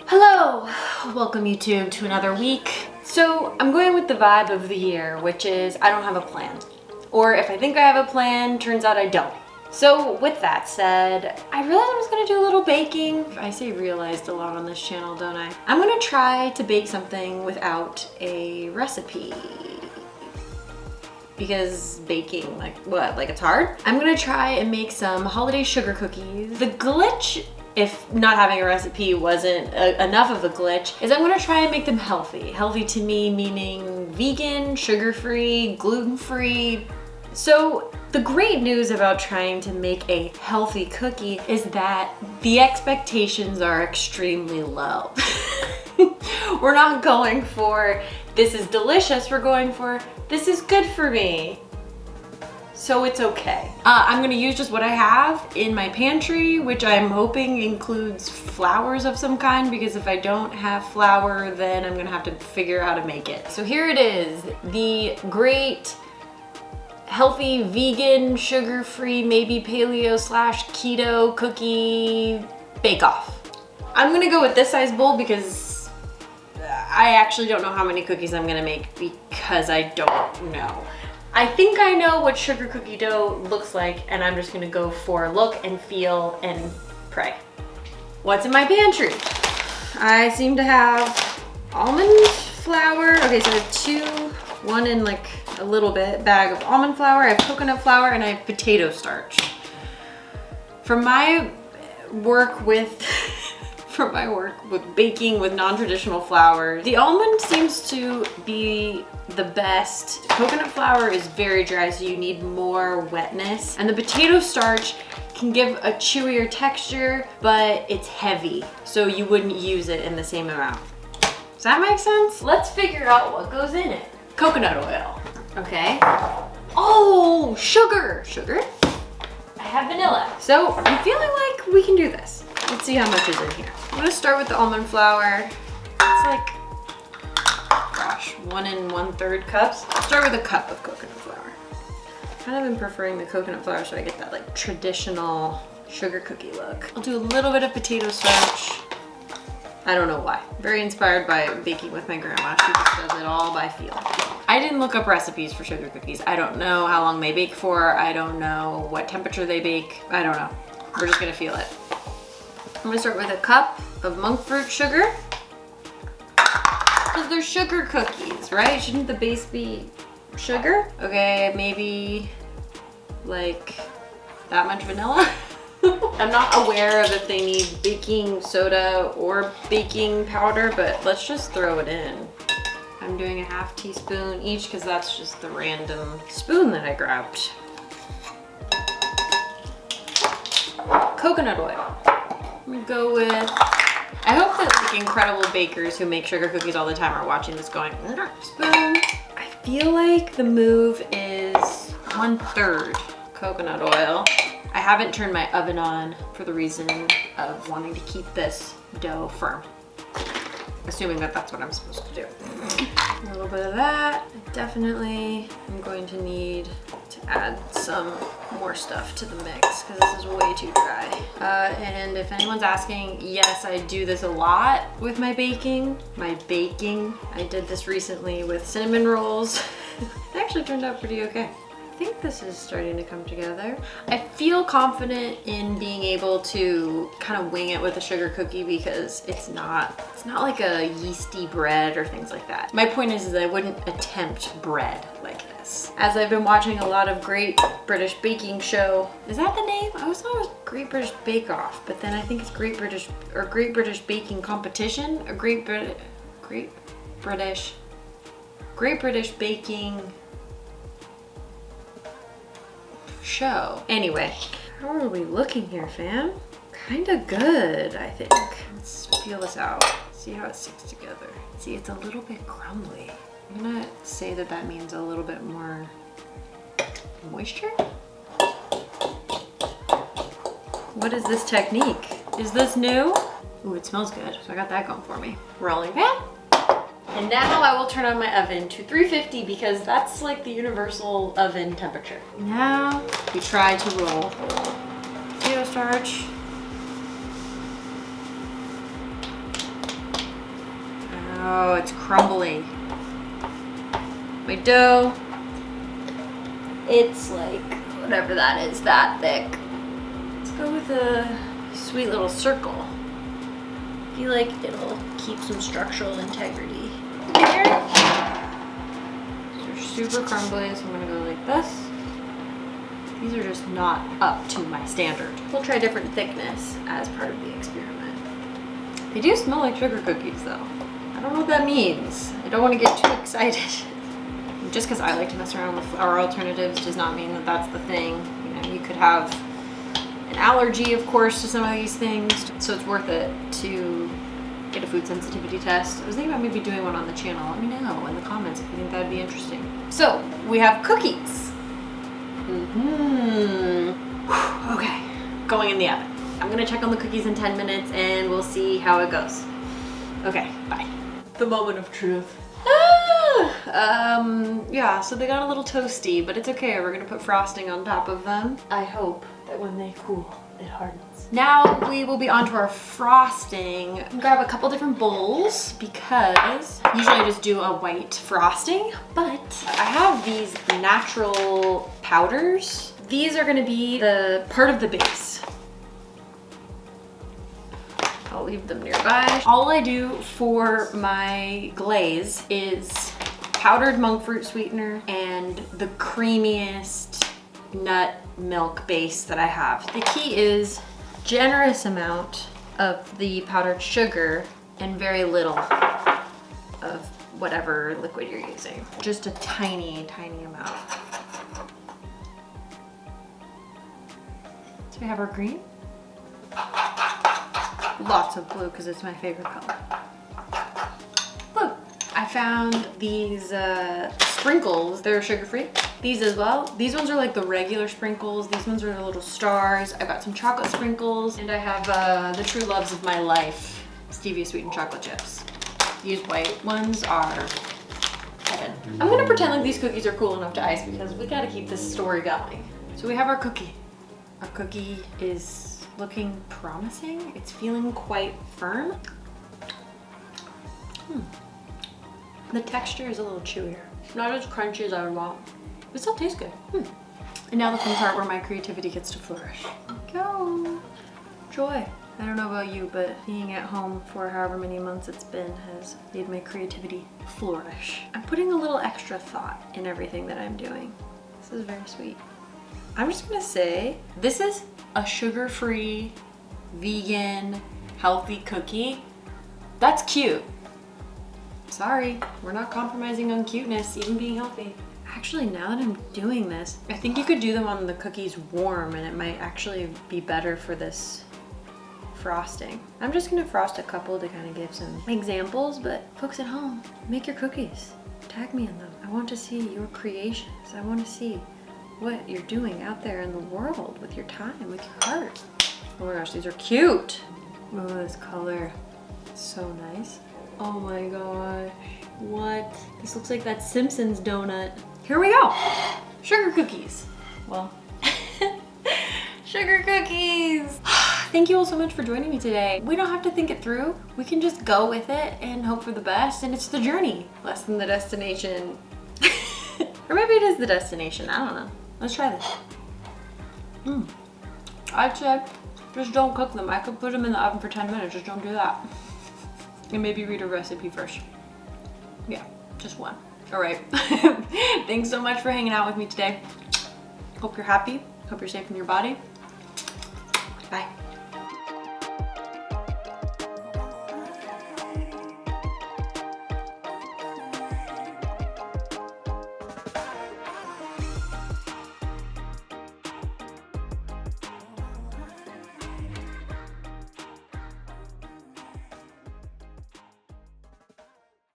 Hello! Welcome YouTube to another week. So I'm going with the vibe of the year, which is I don't have a plan. Or if I think I have a plan, turns out I don't. So with that said, I realized I was gonna do a little baking. I say realized a lot on this channel, don't I? I'm gonna try to bake something without a recipe. Because baking, like what, like it's hard? I'm gonna try and make some holiday sugar cookies. The glitch, if not having a recipe wasn't enough of a glitch, is I'm gonna try and make them healthy. Healthy to me meaning vegan, sugar-free, gluten-free. So the great news about trying to make a healthy cookie is that the expectations are extremely low. We're not going for, this is delicious, we're going for, this is good for me. So it's okay. I'm gonna use just what I have in my pantry, which I'm hoping includes flours of some kind, because if I don't have flour, then I'm gonna have to figure out how to make it. So here it is, the great healthy, vegan, sugar-free, maybe paleo/keto cookie bake-off. I'm gonna go with this size bowl because I actually don't know how many cookies I'm gonna make because I don't know. I think I know what sugar cookie dough looks like, and I'm just gonna go for look and feel and pray. What's in my pantry? I seem to have almond flour. Okay, so I have one in like a little bit bag of almond flour, I have coconut flour, and I have potato starch. For my work with baking with non-traditional flours, the almond seems to be the best. Coconut flour is very dry, so you need more wetness. And the potato starch can give a chewier texture, but it's heavy, so you wouldn't use it in the same amount. Does that make sense? Let's figure out what goes in it. Coconut oil, okay. Oh, sugar. I have vanilla. So I'm feeling like we can do this. Let's see how much is in here. I'm gonna start with the almond flour. It's like, gosh, 1 1/3 cups. I'll start with a cup of coconut flour. Kind of been preferring the coconut flour so I get that like traditional sugar cookie look. I'll do a little bit of potato starch. I don't know why. Very inspired by baking with my grandma. She just does it all by feel. I didn't look up recipes for sugar cookies. I don't know how long they bake for. I don't know what temperature they bake. I don't know. We're just gonna feel it. I'm gonna start with a cup of monk fruit sugar. Because they're sugar cookies, right? Shouldn't the base be sugar? Okay, maybe like that much vanilla. I'm not aware of if they need baking soda or baking powder, but let's just throw it in. I'm doing a ½ teaspoon each because that's just the random spoon that I grabbed. Coconut oil. I'm gonna go with, I hope that like incredible bakers who make sugar cookies all the time are watching this going, spoon. I feel like the move is 1/3 coconut oil. I haven't turned my oven on for the reason of wanting to keep this dough firm. Assuming that that's what I'm supposed to do. A little bit of that. Definitely I'm going to need to add some more stuff to the mix because this is way too dry. And if anyone's asking, yes, I do this a lot with my baking. I did this recently with cinnamon rolls. It actually turned out pretty okay. I think this is starting to come together. I feel confident in being able to kind of wing it with a sugar cookie because it's not like a yeasty bread or things like that. My point is I wouldn't attempt bread like this. As I've been watching a lot of Great British Baking Show, is that the name? I always thought it was Great British Bake Off, but then I think it's Great British Baking Competition, or Great British Baking Show. Anyway, how are we looking here, fam? Kinda good, I think. Let's feel this out. See how it sticks together. See, it's a little bit crumbly. I'm gonna say that means a little bit more moisture. What is this technique? Is this new? Ooh, it smells good. So I got that going for me. Rolling pan. And now I will turn on my oven to 350 because that's like the universal oven temperature. Now we try to roll potato starch. Oh, it's crumbly. My dough, it's like, whatever that is, that thick. Let's go with a sweet little circle. I feel like it'll keep some structural integrity. Here. These are super crumbly, so I'm gonna go like this. These are just not up to my standard. We'll try different thickness as part of the experiment. They do smell like sugar cookies though. I don't know what that means. I don't want to get too excited. Just because I like to mess around with flour alternatives does not mean that that's the thing. You know, you could have an allergy, of course, to some of these things. So it's worth it to get a food sensitivity test. I was thinking about maybe doing one on the channel. Let me know in the comments if you think that'd be interesting. So we have cookies. Okay, going in the oven. I'm gonna check on the cookies in 10 minutes and we'll see how it goes. Okay, bye. The moment of truth. Yeah, so they got a little toasty, but it's okay. We're gonna put frosting on top of them. I hope that when they cool, it hardens. Now we will be on to our frosting. Grab a couple different bowls because usually I just do a white frosting, but I have these natural powders. These are gonna be the part of the base. I'll leave them nearby. All I do for my glaze is powdered monk fruit sweetener and the creamiest nut milk base that I have. The key is generous amount of the powdered sugar and very little of whatever liquid you're using. Just a tiny, tiny amount. So we have our green. Lots of blue because it's my favorite color. Blue. I found these sprinkles. They're sugar-free. These as well. These ones are like the regular sprinkles. These ones are the little stars. I got some chocolate sprinkles. And I have the true loves of my life, stevia sweetened chocolate chips. These white ones are heaven. I'm gonna pretend like these cookies are cool enough to ice because we gotta keep this story going. So we have our cookie. Our cookie is looking promising. It's feeling quite firm. The texture is a little chewier. Not as crunchy as I would want. It still tastes good. And now the fun part where my creativity gets to flourish. Go. Joy. I don't know about you, but being at home for however many months it's been has made my creativity flourish. I'm putting a little extra thought in everything that I'm doing. This is very sweet. I'm just gonna say, this is a sugar-free, vegan, healthy cookie. That's cute. Sorry, we're not compromising on cuteness, even being healthy. Actually, now that I'm doing this, I think you could do them on the cookies warm and it might actually be better for this frosting. I'm just gonna frost a couple to kind of give some examples, but folks at home, make your cookies. Tag me in them. I want to see your creations. I want to see what you're doing out there in the world with your time, with your heart. Oh my gosh, these are cute. Oh, this color, it's so nice. Oh my gosh, what? This looks like that Simpsons donut. Here we go, sugar cookies. Well, sugar cookies. Thank you all so much for joining me today. We don't have to think it through. We can just go with it and hope for the best, and it's the journey, less than the destination. Or maybe it is the destination, I don't know. Let's try this. I'd say just don't cook them. I could put them in the oven for 10 minutes, just don't do that. And maybe read a recipe first. Yeah, just one. All right. Thanks so much for hanging out with me today. Hope you're happy. Hope you're safe in your body. Bye.